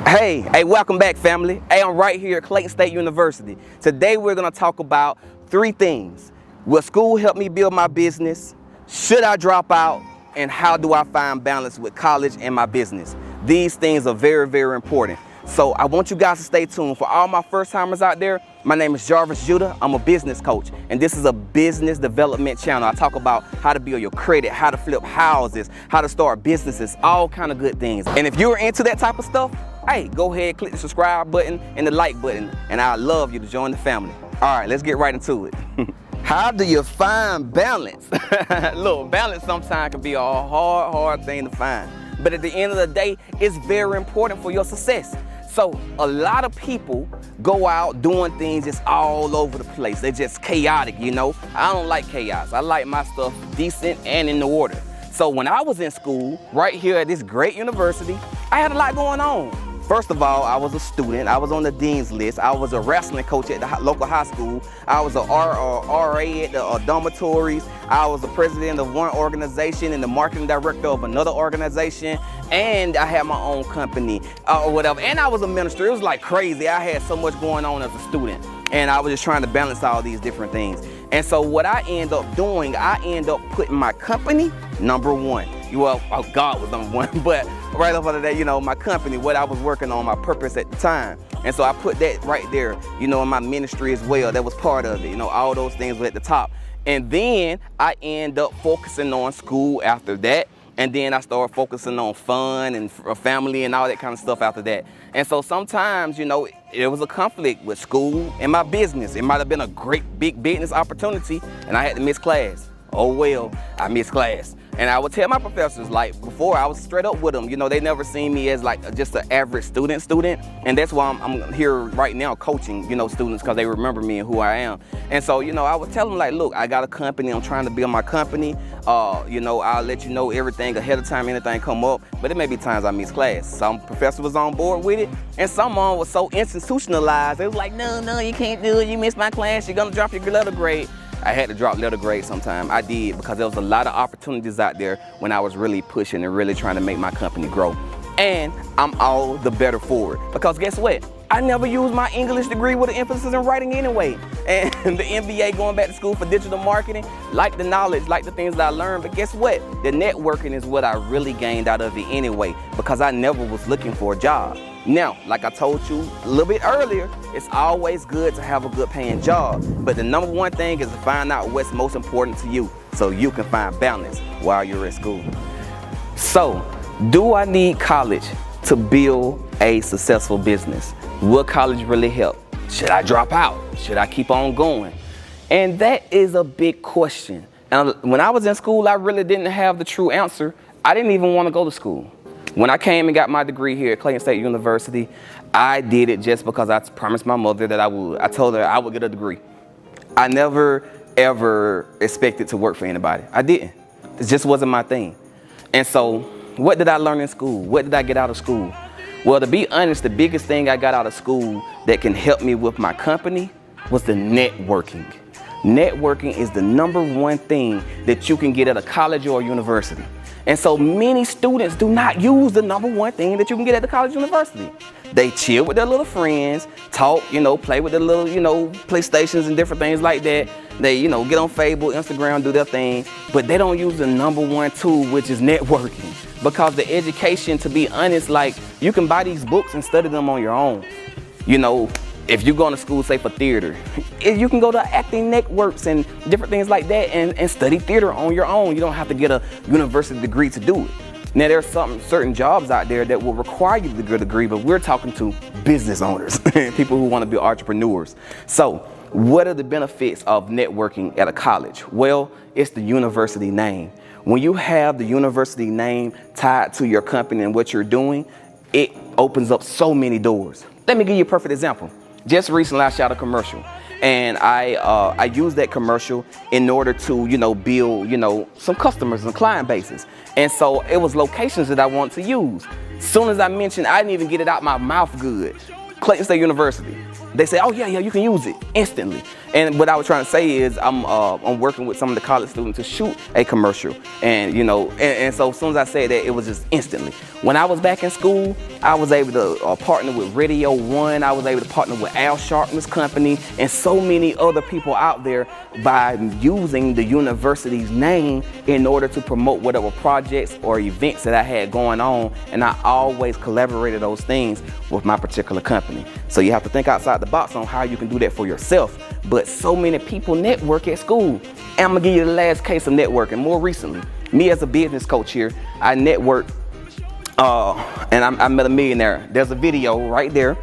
Hey, welcome back, family. Hey, I'm right here at Clayton State University. Today we're gonna talk about 3 things. Will school help me build my business? Should I drop out? And how do I find balance with college and my business? These things are very, very important. So I want you guys to stay tuned. For all my first timers out there, my name is Jarvis Judah. I'm a business coach, and this is a business development channel. I talk about how to build your credit, how to flip houses, how to start businesses, all kind of good things. And if you're into that type of stuff, hey, go ahead, click the subscribe button and the like button, and I'd love you to join the family. All right, let's get right into it. How do you find balance? Look, balance sometimes can be a hard thing to find. But at the end of the day, it's very important for your success. So a lot of people go out doing things just all over the place. They're just chaotic, you know? I don't like chaos. I like my stuff decent and in the order. So when I was in school, right here at this great university, I had a lot going on. First of all, I was a student. I was on the dean's list. I was a wrestling coach at the local high school. I was a RA at the dormitories. I was the president of one organization and the marketing director of another organization. And I had my own company or whatever. And I was a minister. It was like crazy. I had so much going on as a student. And I was just trying to balance all these different things. And so what I end up doing, I end up putting my company number one. Well, God was number one, but right up under that, you know, my company, what I was working on, my purpose at the time. And so I put that right there, you know, in my ministry as well. That was part of it, you know, all those things were at the top. And then I end up focusing on school after that. And then I started focusing on fun and family and all that kind of stuff after that. And so sometimes, you know, there was a conflict with school and my business. It might have been a great big business opportunity and I had to miss class. Oh well, I missed class. And I would tell my professors, like before, I was straight up with them. You know, they never seen me as like just an average student. And that's why I'm here right now coaching, you know, students, because they remember me and who I am. And so, you know, I would tell them like, look, I got a company. I'm trying to build my company. You know, I'll let you know everything ahead of time, anything come up. But it may be times I miss class. Some professor was on board with it. And someone was so institutionalized. They was like, no, you can't do it. You missed my class. You're going to drop your letter grade. I had to drop letter grade sometime. I did, because there was a lot of opportunities out there when I was really pushing and really trying to make my company grow. And I'm all the better for it, because guess what? I never used my English degree with an emphasis in writing anyway. And the MBA, going back to school for digital marketing, like the knowledge, like the things that I learned. But guess what? The networking is what I really gained out of it anyway, because I never was looking for a job. Now, like I told you a little bit earlier, it's always good to have a good paying job. But the number one thing is to find out what's most important to you so you can find balance while you're at school. So, do I need college to build a successful business? Will college really help? Should I drop out? Should I keep on going? And that is a big question. And when I was in school, I really didn't have the true answer. I didn't even want to go to school. When I came and got my degree here at Clayton State University, I did it just because I promised my mother that I would. I told her I would get a degree. I never, ever expected to work for anybody. I didn't. It just wasn't my thing. And so, what did I learn in school? What did I get out of school? Well, to be honest, the biggest thing I got out of school that can help me with my company was the networking. Networking is the number one thing that you can get at a college or a university. And so many students do not use the number one thing that you can get at the college university. They chill with their little friends, talk, you know, play with their little, you know, PlayStations and different things like that. They, you know, get on Facebook, Instagram, do their thing, but they don't use the number one tool, which is networking. Because the education, to be honest, like, you can buy these books and study them on your own. You know, if you're going to school, say for theater, you can go to acting networks and different things like that and study theater on your own. You don't have to get a university degree to do it. Now, there are certain jobs out there that will require you to get a degree, but we're talking to business owners, people who want to be entrepreneurs. So what are the benefits of networking at a college? Well, it's the university name. When you have the university name tied to your company and what you're doing, it opens up so many doors. Let me give you a perfect example. Just recently, I shot a commercial, and I used that commercial in order to, you know, build, you know, some customers and client bases. And so it was locations that I want to use. Soon as I mentioned, I didn't even get it out my mouth good. Clayton State University. They say, oh yeah, you can use it instantly. And what I was trying to say is I'm working with some of the college students to shoot a commercial. And and so as soon as I said that, it was just instantly. When I was back in school, I was able to partner with Radio 1. I was able to partner with Al Sharpton's company and so many other people out there by using the university's name in order to promote whatever projects or events that I had going on. And I always collaborated those things with my particular company. So you have to think outside the box on how you can do that for yourself. But so many people network at school. And I'm gonna give you the last case of networking. More recently, me as a business coach here, I networked and I met a millionaire. There's a video right there.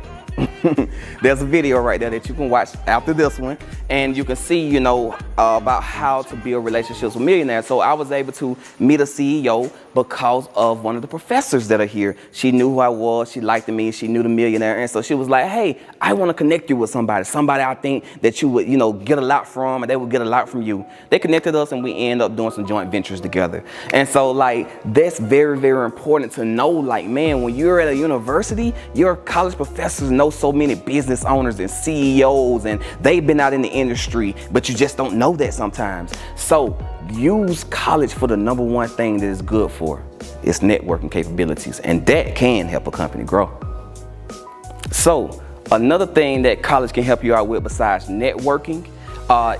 There's a video right there that you can watch after this one, and you can see, about how to build relationships with millionaires. So I was able to meet a CEO because of one of the professors that are here. She knew who I was, she liked me, she knew the millionaire, and so she was like, hey, I want to connect you with somebody I think that you would, get a lot from, and they would get a lot from you. They connected us, and we ended up doing some joint ventures together. And so, that's very, very important to know, man, when you're at a university, your college professors know so many business owners and CEOs, and they've been out in the industry, but you just don't know that sometimes. So use college for the number one thing that it's good for. It's networking capabilities, and that can help a company grow. So another thing that college can help you out with besides networking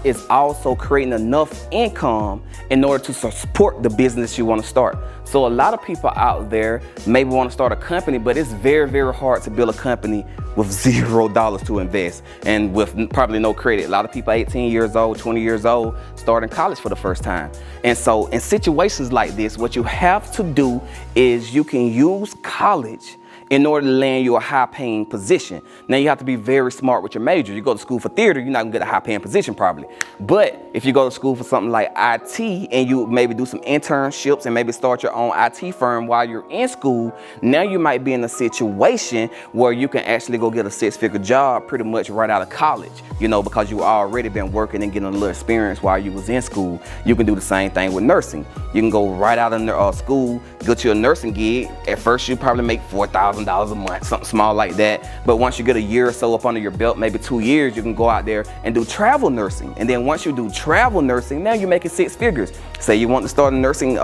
is also creating enough income in order to support the business you want to start. So a lot of people out there maybe want to start a company, but it's very, very hard to build a company with $0 to invest and with probably no credit. A lot of people 18 years old, 20 years old, starting college for the first time. And so in situations like this, what you have to do is you can use college in order to land you a high-paying position. Now, you have to be very smart with your major. You go to school for theater, you're not gonna get a high-paying position probably. But if you go to school for something like IT and you maybe do some internships and maybe start your own IT firm while you're in school, now you might be in a situation where you can actually go get a six-figure job pretty much right out of college, because you already been working and getting a little experience while you was in school. You can do the same thing with nursing. You can go right out of school, get you a nursing gig. At first, you probably make $4,000 a month, something small like that. But once you get a year or so up under your belt, maybe 2 years, you can go out there and do travel nursing. And then once you do travel nursing, now you're making six figures. Say you want to start a nursing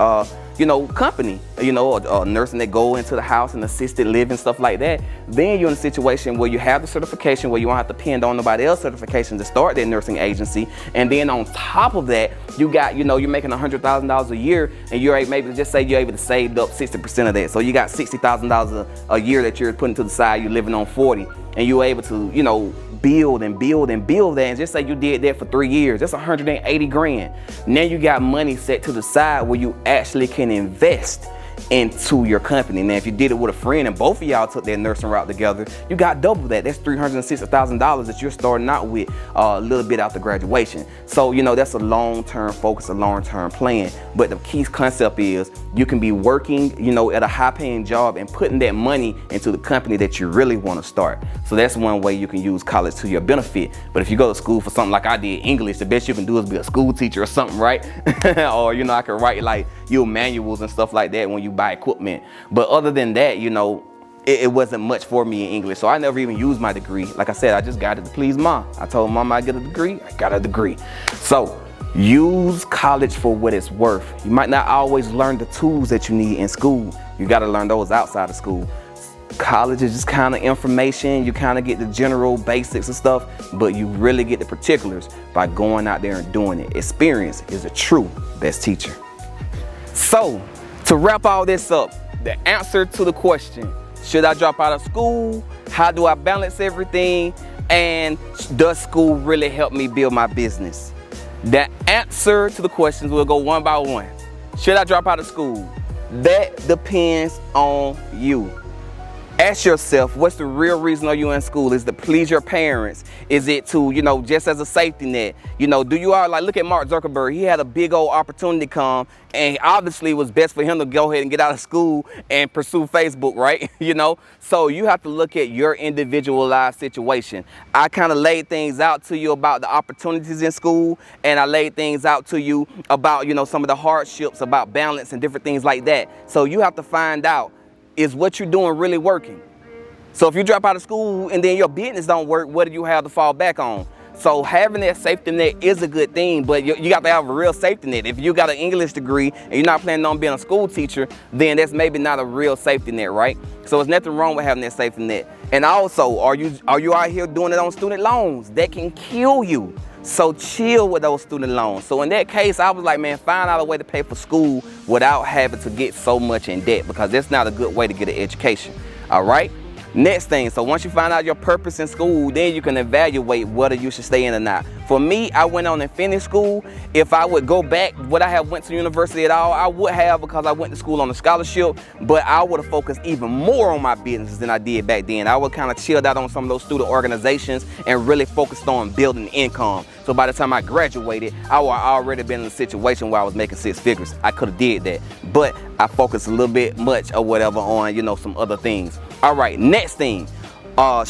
company, a nursing that go into the house and assisted living, stuff like that. Then you're in a situation where you have the certification where you won't have to depend on nobody else's certification to start that nursing agency. And then on top of that, you got, you're making $100,000 a year, and you're maybe just say you're able to save up 60% of that. So you got $60,000 a year that you're putting to the side. You're living on 40, and you're able to, build and build and build that. And just say you did that for 3 years, that's 180 grand. Now you got money set to the side where you actually can invest into your company. Now, if you did it with a friend and both of y'all took that nursing route together, you got double that. That's $360,000 that you're starting out with a little bit after graduation. So, that's a long-term focus, a long-term plan. But the key concept is you can be working, at a high-paying job and putting that money into the company that you really want to start. So that's one way you can use college to your benefit. But if you go to school for something like I did, English, the best you can do is be a school teacher or something, right? Or, I can write your manuals and stuff like that when you buy equipment. But other than that, it wasn't much for me in English. So I never even used my degree. Like I said, I just got it to please mom. I told mom I'd get a degree, I got a degree. So use college for what it's worth. You might not always learn the tools that you need in school. You got to learn those outside of school. College is just kind of information. You kind of get the general basics and stuff, but you really get the particulars by going out there and doing it. Experience is a true best teacher. So to wrap all this up, the answer to the question, should I drop out of school? How do I balance everything? And does school really help me build my business? The answer to the questions will go one by one. Should I drop out of school? That depends on you. Ask yourself, what's the real reason are you in school? Is it to please your parents? Is it to, just as a safety net? Do you all look at Mark Zuckerberg? He had a big old opportunity come, and obviously it was best for him to go ahead and get out of school and pursue Facebook, right? So you have to look at your individualized situation. I kind of laid things out to you about the opportunities in school, and I laid things out to you about, some of the hardships, about balance and different things like that. So you have to find out, is what you're doing really working? So if you drop out of school and then your business don't work, what do you have to fall back on? So having that safety net is a good thing, but you got to have a real safety net. If you got an English degree and you're not planning on being a school teacher, then that's maybe not a real safety net, right? So there's nothing wrong with having that safety net. And also, are you out here doing it on student loans? That can kill you. So chill with those student loans. So in that case, I was like, man, find out a way to pay for school without having to get so much in debt, because that's not a good way to get an education. All right? Next thing, so once you find out your purpose in school, then you can evaluate whether you should stay in or not. For me, I went on and finished school. If I would go back, would I have went to university at all? I would have, because I went to school on a scholarship, but I would have focused even more on my business than I did back then. I would kind of chilled out on some of those student organizations and really focused on building income. So by the time I graduated, I would already been in a situation where I was making 6 figures. I could have did that, but I focused a little bit much or whatever on, some other things. All right, next thing, how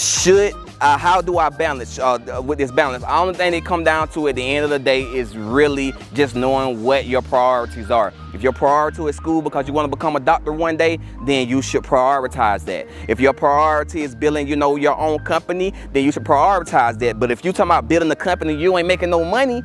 do I balance with this balance? The only thing that come down to at the end of the day is really just knowing what your priorities are. If your priority is school because you want to become a doctor one day, then you should prioritize that. If your priority is building, your own company, then you should prioritize that. But if you're talking about building a company, you ain't making no money,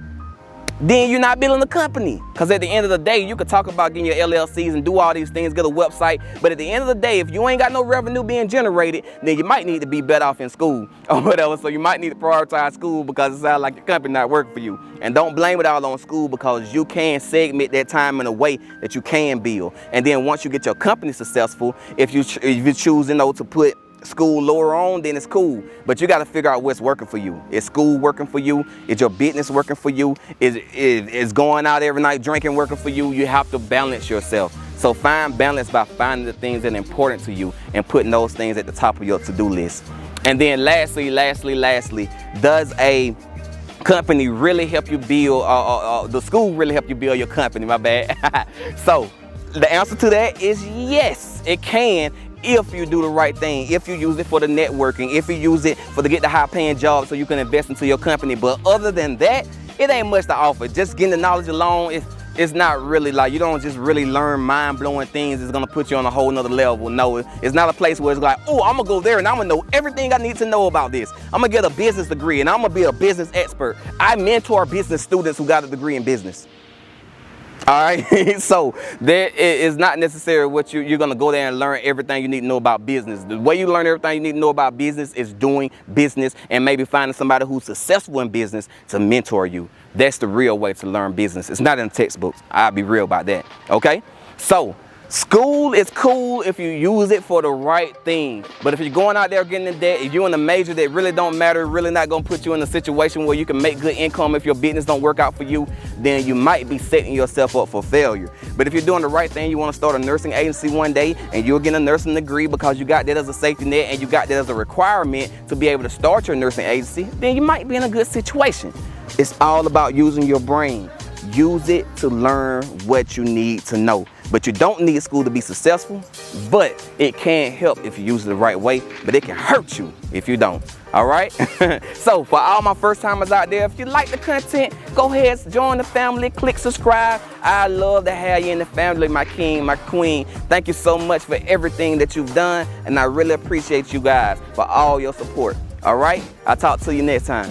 then you're not building a company. Because at the end of the day, you could talk about getting your LLCs and do all these things, get a website, but at the end of the day, if you ain't got no revenue being generated, then you might need to be better off in school or whatever. So you might need to prioritize school because it sounds like your company not working for you. And don't blame it all on school, because you can segment that time in a way that you can build. And then once you get your company successful, if you choose to put school lower on, then it's cool, but you got to figure out what's working for you. Is school working for you? Is your business working for you? Is going out every night drinking working for you? You have to balance yourself. So find balance by finding the things that are important to you and putting those things at the top of your to-do list. And then lastly, does a company really help you build, the school really help you build your company? My bad. So the answer to that is yes, it can, if you do the right thing, if you use it for the networking, if you use it to get the high-paying job so you can invest into your company. But other than that, it ain't much to offer. Just getting the knowledge alone, it's not really like, you don't just really learn mind-blowing things that's gonna put you on a whole nother level. No, it's not a place where it's like, oh, I'm gonna go there and I'm gonna know everything I need to know about this. I'm gonna get a business degree and I'm gonna be a business expert. I mentor business students who got a degree in business. All right, so that is not necessarily what you're gonna go there and learn everything you need to know about business. The way you learn everything you need to know about business is doing business and maybe finding somebody who's successful in business to mentor you. That's the real way to learn business. It's not in textbooks. I'll be real about that, okay? So school is cool if you use it for the right thing. But if you're going out there getting in debt, if you're in a major that really don't matter, really not gonna put you in a situation where you can make good income if your business don't work out for you, then you might be setting yourself up for failure. But if you're doing the right thing, you wanna start a nursing agency one day and you'll get a nursing degree because you got that as a safety net and you got that as a requirement to be able to start your nursing agency, then you might be in a good situation. It's all about using your brain. Use it to learn what you need to know. But you don't need school to be successful, but it can help if you use it the right way, but it can hurt you if you don't, all right? So for all my first timers out there, if you like the content, go ahead, join the family, click subscribe. I love to have you in the family, my king, my queen. Thank you so much for everything that you've done, and I really appreciate you guys for all your support, all right? I'll talk to you next time.